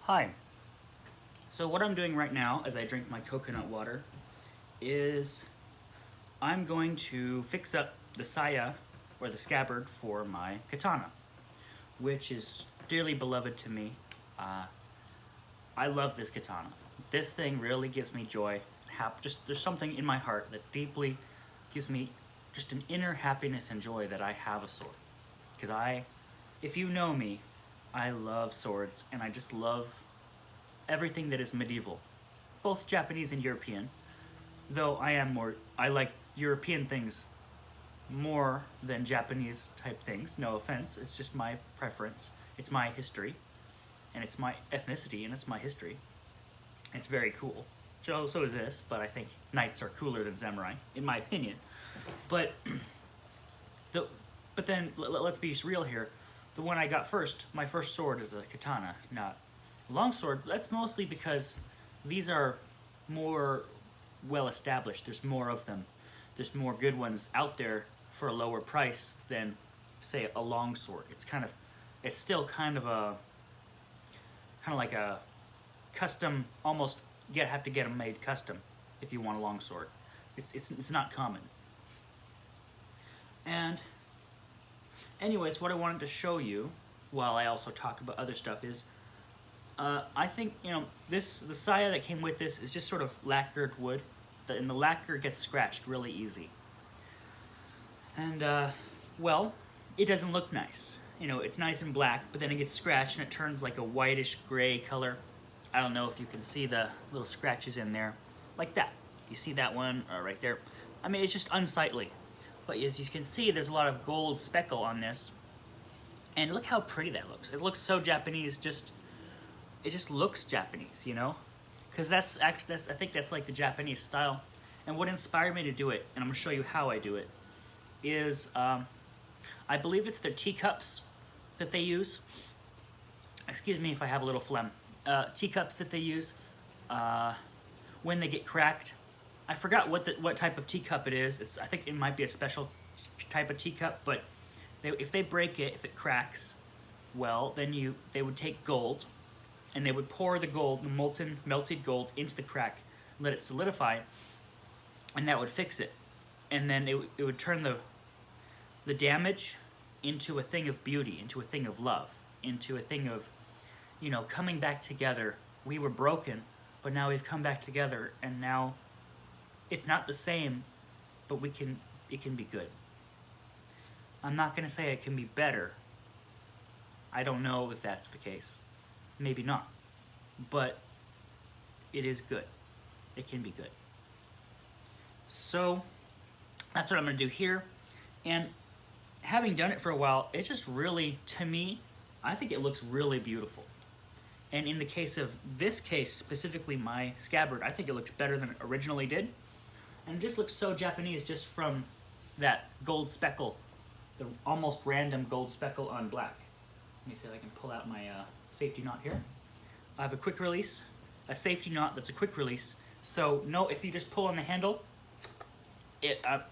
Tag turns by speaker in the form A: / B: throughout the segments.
A: Hi. So what I'm doing right now as I drink my coconut water is I'm going to fix up the saya or the scabbard for my katana, which is dearly beloved to me. Uh, I love this katana. This thing really gives me joy. Just there's something in my heart that deeply gives me just an inner happiness and joy that I have a sword. Because if you know me, I love swords and I just love everything that is medieval, both Japanese and European. Though I like European things more than Japanese type things. No offense, it's just my preference. It's my history, and it's my ethnicity, and it's my history. It's very cool. So is this, but I think knights are cooler than samurai, in my opinion. But but then let's be real here. The one I got first, my first sword is a katana, not a longsword. That's mostly because these are more well established. There's more of them. There's more good ones out there for a lower price than, say, a longsword. It's still kind of like a custom, almost. You have to get them made custom if you want a longsword. It's not common. And anyways, what I wanted to show you, while I also talk about other stuff, is I think the saya that came with this is just sort of lacquered wood, and the lacquer gets scratched really easy. And well, it doesn't look nice. It's nice and black, but then it gets scratched and it turns like a whitish gray color. I don't know if you can see the little scratches in there, like that. You see that one right there? I mean, it's just unsightly. But as you can see, there's a lot of gold speckle on this. And look how pretty that looks. It looks so Japanese, it just looks Japanese, Because I think that's like the Japanese style. And what inspired me to do it, and I'm gonna show you how I do it, is I believe it's their teacups that they use. Excuse me if I have a little phlegm. Teacups that they use when they get cracked. I forgot what type of teacup it is. I think it might be a special type of teacup, but if they break it, if it cracks, well, then they would take gold, and they would pour the melted gold into the crack, let it solidify, and that would fix it. And then it would turn the damage into a thing of beauty, into a thing of love, into a thing of, coming back together. We were broken, but now we've come back together, and now it's not the same, but it can be good. I'm not going to say it can be better. I don't know if that's the case. Maybe not. But it is good. It can be good. So that's what I'm going to do here. And having done it for a while, it's just really, to me, I think it looks really beautiful. And in the case of this case, specifically my scabbard, I think it looks better than it originally did. And it just looks so Japanese just from that gold speckle, the almost random gold speckle on black. Let me see if I can pull out my safety knot here. I have a quick release, a safety knot that's a quick release. So if you just pull on the handle,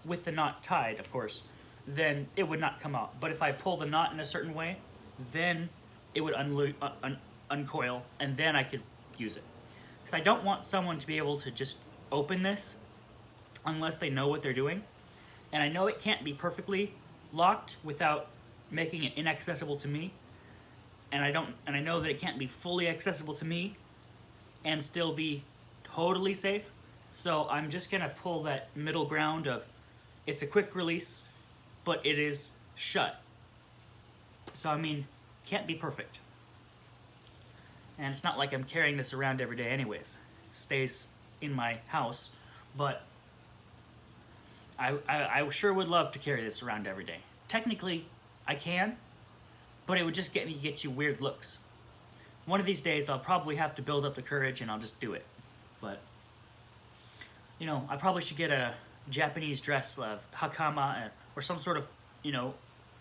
A: with the knot tied, of course, then it would not come out. But if I pull the knot in a certain way, then it would uncoil, and then I could use it. Because I don't want someone to be able to just open this unless they know what they're doing. And I know it can't be perfectly locked without making it inaccessible to me. And I know that it can't be fully accessible to me and still be totally safe. So I'm just gonna pull that middle ground of it's a quick release, but it is shut. So I mean, can't be perfect. And it's not like I'm carrying this around every day anyways. It stays in my house, but I sure would love to carry this around every day. Technically, I can, but it would just get you weird looks. One of these days, I'll probably have to build up the courage and I'll just do it. But, I probably should get a Japanese dress, hakama, or some sort of,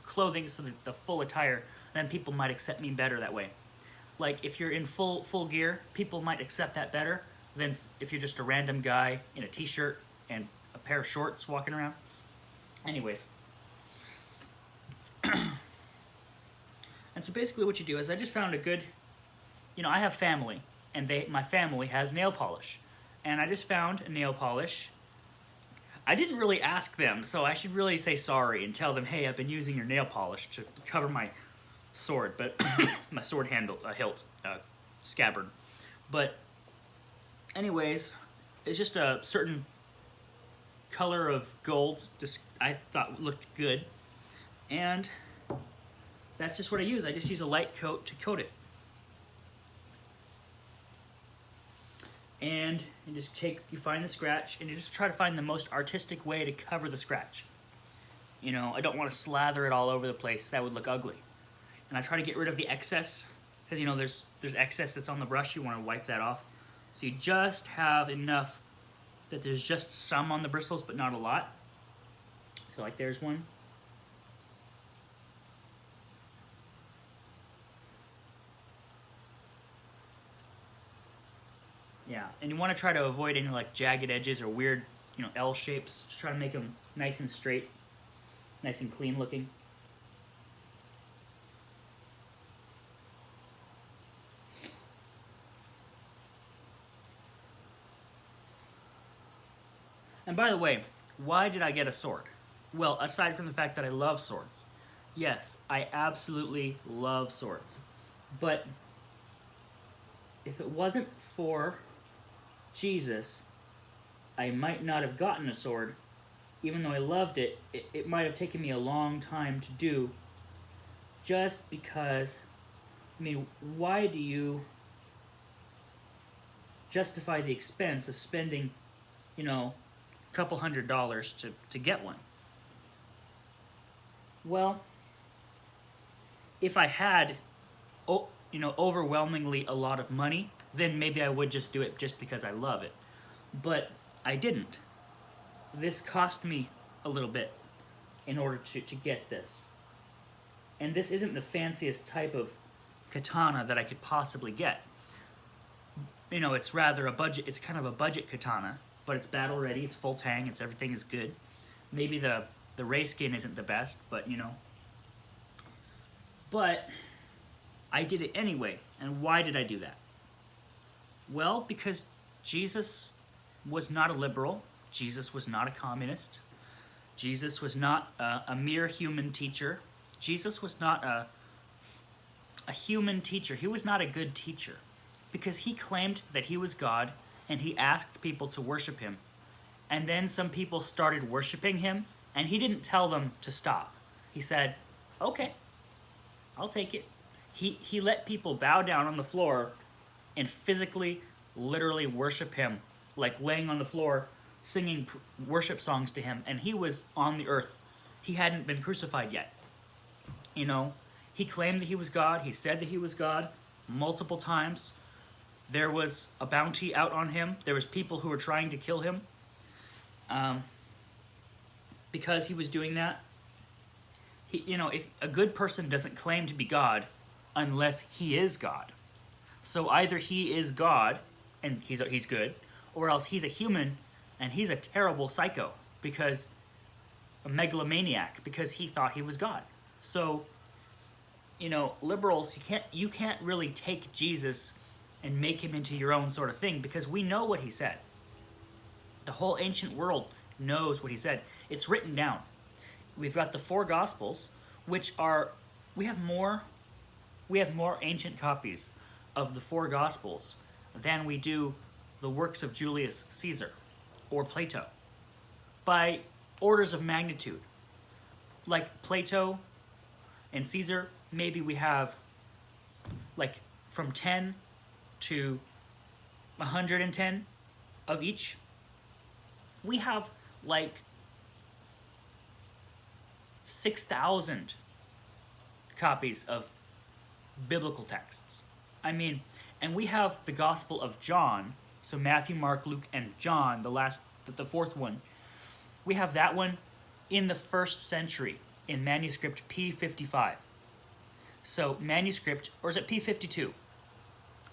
A: clothing, so that the full attire, then people might accept me better that way. Like, if you're in full gear, people might accept that better than if you're just a random guy in a t-shirt and a pair of shorts walking around. Anyways. And so basically what you do is I just found a good I have family, and my family has nail polish. And I just found a nail polish. I didn't really ask them, so I should really say sorry and tell them, hey, I've been using your nail polish to cover my sword, but my sword handle, hilt, scabbard. But anyways, it's just a certain color of gold I thought looked good. And that's just what I use. I just use a light coat to coat it. And you find the scratch, and you just try to find the most artistic way to cover the scratch. I don't want to slather it all over the place. That would look ugly. And I try to get rid of the excess, because there's excess that's on the brush. You want to wipe that off. So you just have enough that there's just some on the bristles, but not a lot. So like there's one. Yeah, and you want to try to avoid any like jagged edges or weird, L shapes. Just try to make them nice and straight, nice and clean looking. And by the way, why did I get a sword? Well, aside from the fact that I love swords. Yes, I absolutely love swords. But if it wasn't for Jesus, I might not have gotten a sword. Even though I loved it, it might have taken me a long time to do, just because, why do you justify the expense of spending, a couple $100s to get one? Well, if I had, overwhelmingly a lot of money, then maybe I would just do it just because I love it. But I didn't. This cost me a little bit in order to get this. And this isn't the fanciest type of katana that I could possibly get. It's rather it's kind of a budget katana, but it's battle ready, it's full tang, everything is good. Maybe the ray skin isn't the best, but But I did it anyway. And why did I do that? Well, because Jesus was not a liberal. Jesus was not a communist. Jesus was not a mere human teacher. Jesus was not a human teacher. He was not a good teacher, because he claimed that he was God, and he asked people to worship him. And then some people started worshiping him, and he didn't tell them to stop. He said, okay, I'll take it. He let people bow down on the floor and physically, literally worship him, like laying on the floor, singing worship songs to him, and he was on the earth. He hadn't been crucified yet. He claimed that he was God. He said that he was God multiple times. There was a bounty out on him. There was people who were trying to kill him because he was doing that. If a good person doesn't claim to be God unless he is God. So either he is God and he's good, or else he's a human and he's a terrible psycho, because a megalomaniac, because he thought he was God. So, liberals, you can't really take Jesus and make him into your own sort of thing, because we know what he said. The whole ancient world knows what he said. It's written down. We've got the 4 Gospels, which we have more ancient copies of the 4 Gospels than we do the works of Julius Caesar or Plato, by orders of magnitude. Like Plato and Caesar, maybe we have like from 10 to 110 of each. We have like 6,000 copies of biblical texts. And we have the Gospel of John, so Matthew, Mark, Luke, and John, the 4th one. We have that one in the 1st century in manuscript P55. So manuscript, or is it P52?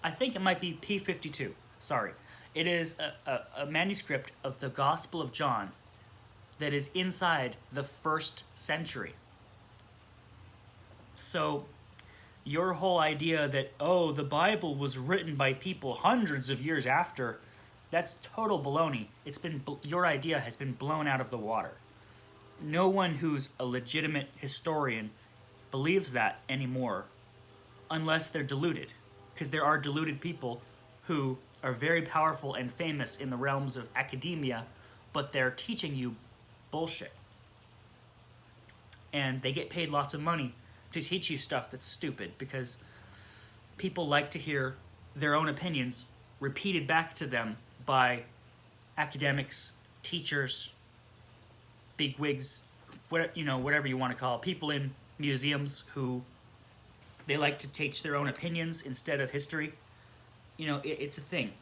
A: I think it might be P52, sorry. It is a manuscript of the Gospel of John that is inside the 1st century. So your whole idea that, oh, the Bible was written by people hundreds of years after, that's total baloney. Your idea has been blown out of the water. No one who's a legitimate historian believes that anymore unless they're deluded. Because there are deluded people who are very powerful and famous in the realms of academia, but they're teaching you bullshit. And they get paid lots of money to teach you stuff that's stupid because people like to hear their own opinions repeated back to them by academics, teachers, bigwigs, whatever you want to call it, people in museums who they like to teach their own opinions instead of history. It's a thing,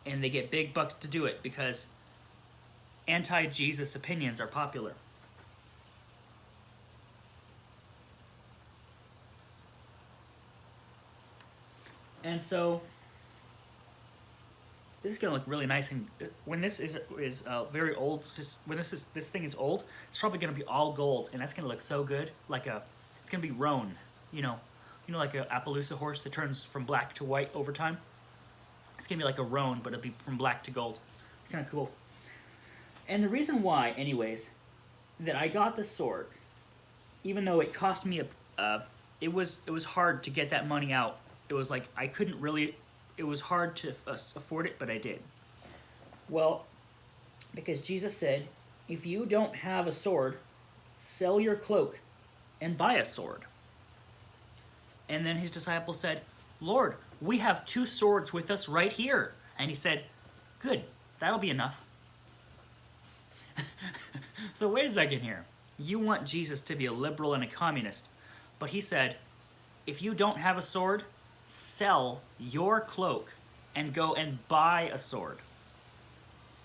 A: and they get big bucks to do it because anti-Jesus opinions are popular. And so this is gonna look really nice, and when this is very old, when this thing is old, it's probably gonna be all gold, and that's gonna look so good. It's gonna be roan, like a Appaloosa horse that turns from black to white over time. It's gonna be like a roan, but it'll be from black to gold. It's kind of cool. And the reason why, anyways, that I got the sword, even though it cost me it was hard to get that money out. It was like I couldn't really. It was hard to afford it, but I did. Well, because Jesus said, if you don't have a sword, sell your cloak and buy a sword. And then his disciples said, Lord, we have 2 swords with us right here. And he said, good, that'll be enough. So wait a second here. You want Jesus to be a liberal and a communist. But he said, if you don't have a sword, sell your cloak and go and buy a sword.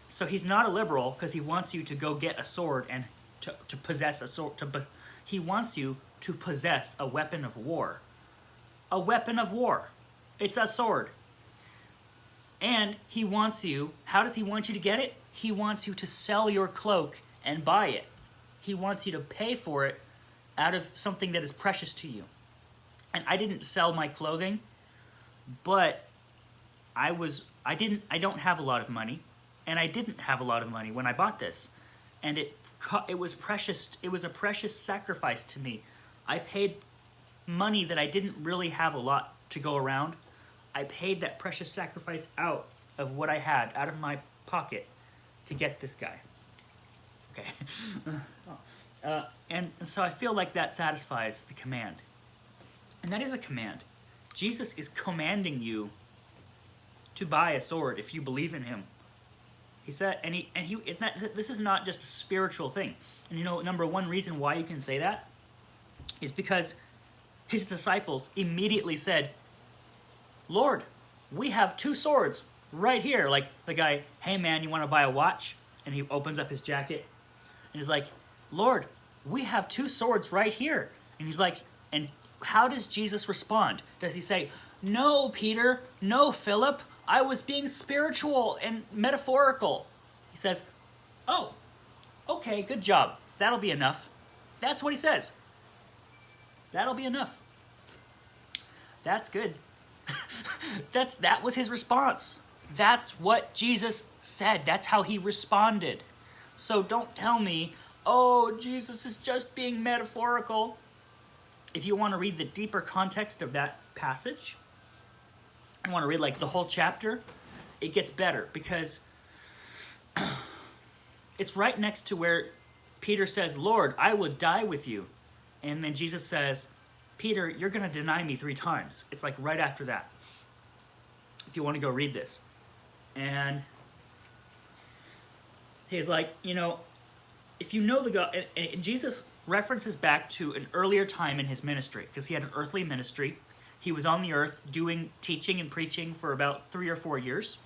A: So he's not a liberal because he wants you to go get a sword and to possess a sword. He wants you to possess a weapon of war. A weapon of war. It's a sword. And he wants you, how does he want you to get it? He wants you to sell your cloak and buy it. He wants you to pay for it out of something that is precious to you. And I didn't sell my clothing, but I don't have a lot of money, and I didn't have a lot of money when I bought this. And it was precious. It was a precious sacrifice to me. I paid money that I didn't really have a lot to go around. I paid that precious sacrifice out of what I had, out of my pocket, to get this guy. Okay. And so I feel like that satisfies the command. And that is a command. Jesus is commanding you to buy a sword if you believe in him. He said, this is not just a spiritual thing. And number one reason why you can say that is because his disciples immediately said, Lord, we have 2 swords right here. Like the guy, hey man, you want to buy a watch? And he opens up his jacket and he's like, Lord, we have 2 swords right here. And he's like, and how does Jesus respond? Does he say, no, Peter, no, Philip, I was being spiritual and metaphorical? He says, oh, okay, good job. That'll be enough. That's what he says. That'll be enough. That's good. That was his response. That's what Jesus said. That's how he responded. So don't tell me, oh, Jesus is just being metaphorical. If you want to read the deeper context of that passage, I want to read like the whole chapter, it gets better because it's right next to where Peter says, Lord, I will die with you. And then Jesus says, Peter, you're going to deny me 3 times. It's like right after that. If you want to go read this. And he's like, if you know the God, and Jesus references back to an earlier time in his ministry, because he had an earthly ministry. He was on the earth doing teaching and preaching for about 3 or 4 years.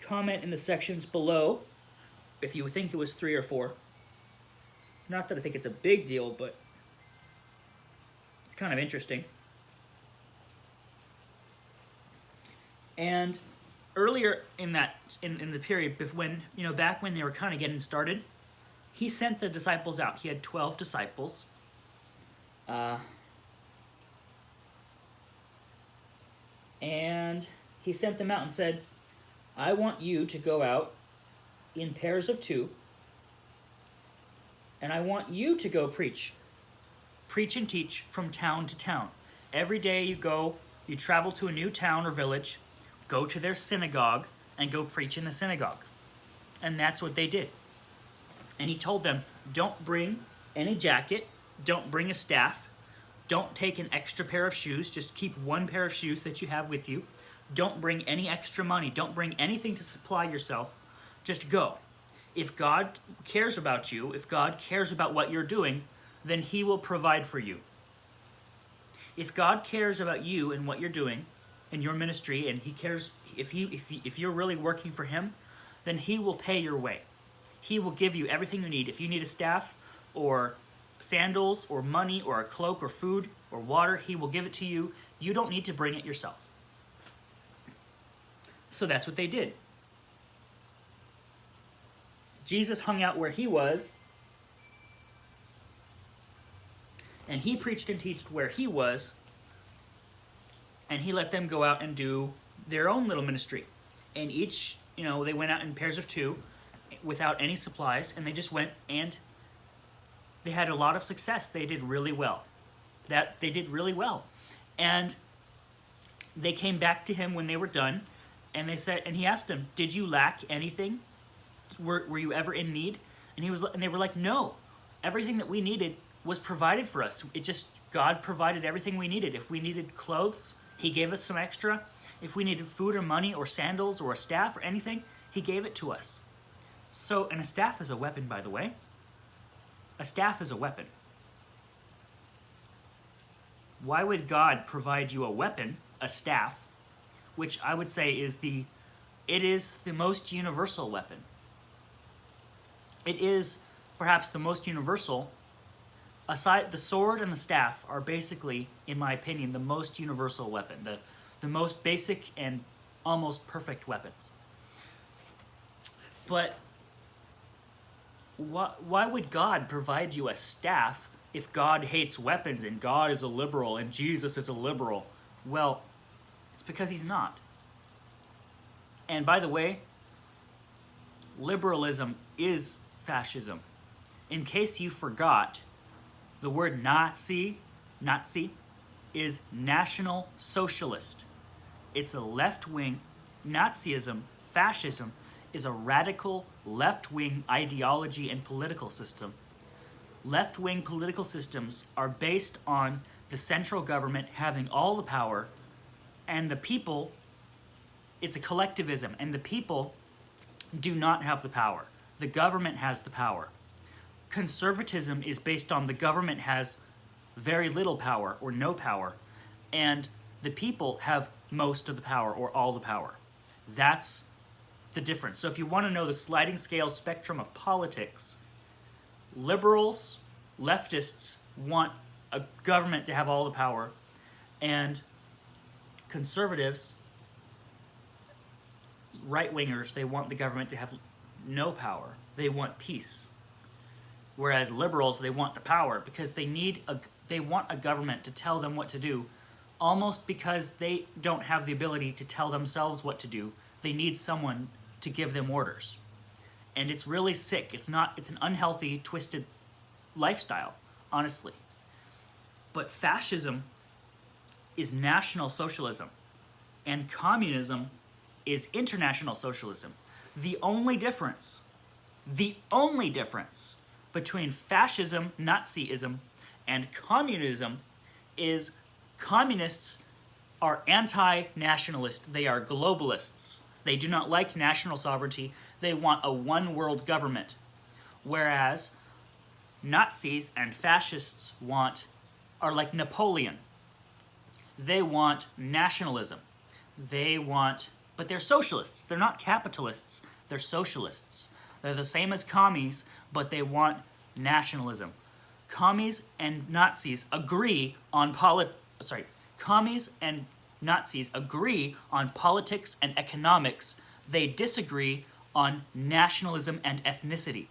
A: Comment in the sections below if you think it was 3 or 4. Not that I think it's a big deal, but it's kind of interesting. And earlier in the period when back when they were kind of getting started, he sent the disciples out. He had 12 disciples, Uh, and he sent them out and said, I want you to go out in pairs of 2, and I want you to go preach. Preach and teach from town to town. Every day you travel to a new town or village, go to their synagogue, and go preach in the synagogue. And that's what they did. And he told them, don't bring any jacket, don't bring a staff, don't take an extra pair of shoes, just keep one pair of shoes that you have with you. Don't bring any extra money, don't bring anything to supply yourself, just go. If God cares about you, if God cares about what you're doing, then he will provide for you. If God cares about you and what you're doing in your ministry, and he cares, if you're really working for him, then he will pay your way. He will give you everything you need. If you need a staff or sandals or money or a cloak or food or water, he will give it to you. You don't need to bring it yourself. So that's what they did. Jesus hung out where he was, and he preached and taught where he was, and he let them go out and do their own little ministry. And each, they went out in pairs of 2 without any supplies, and they just went, and they had a lot of success. They did really well. They did really well. And they came back to him when they were done, and he asked them, did you lack anything? Were you ever in need? And they were like, no. Everything that we needed was provided for us. God provided everything we needed. If we needed clothes, he gave us some extra. If we needed food or money or sandals or a staff or anything, he gave it to us. So, and a staff is a weapon, by the way. A staff is a weapon. Why would God provide you a weapon, a staff, which I would say is the most universal weapon. It is perhaps the most universal. Aside, the sword and the staff are basically, in my opinion, the most universal weapon, the most basic and almost perfect weapons. But why would God provide you a staff if God hates weapons and God is a liberal and Jesus is a liberal? Well, it's because he's not. And by the way, liberalism is fascism. In case you forgot, the word Nazi is National Socialist. It's a left-wing. Nazism, fascism, is a radical left-wing ideology and political system. Left-wing political systems are based on the central government having all the power, and the people, it's a collectivism, and the people do not have the power. The government has the power. Conservatism is based on the government has very little power or no power, and the people have most of the power or all the power. That's the difference. So if you want to know the sliding scale spectrum of politics, liberals, leftists want a government to have all the power, and conservatives, right-wingers, they want the government to have no power. They want peace. Whereas liberals, they want the power because they want a government to tell them what to do, almost because they don't have the ability to tell themselves what to do. They need someone to give them orders. And it's really sick. It's an unhealthy, twisted lifestyle, honestly. But fascism is National Socialism, and communism is international socialism. The only difference between fascism, Nazism, and communism is communists are anti-nationalist. They are globalists. They do not like national sovereignty. They want a one-world government. Whereas Nazis and fascists are like Napoleon. They want nationalism. But they're socialists. They're not capitalists. They're socialists. They're the same as commies, but they want nationalism. Commies and Nazis agree on Commies and Nazis agree on politics and economics. They disagree on nationalism and ethnicity.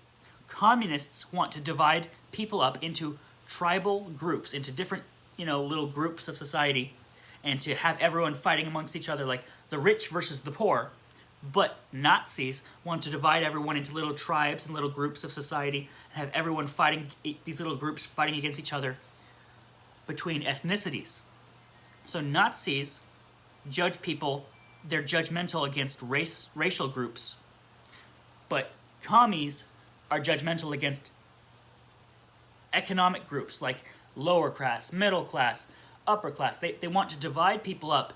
A: Communists want to divide people up into tribal groups into different, little groups of society, and to have everyone fighting amongst each other, like the rich versus the poor. But Nazis want to divide everyone into little tribes and little groups of society, and have everyone fighting, these little groups fighting against each other between ethnicities. So Nazis judge people, they're judgmental against racial groups, but commies are judgmental against economic groups like lower class, middle class, upper class. They want to divide people up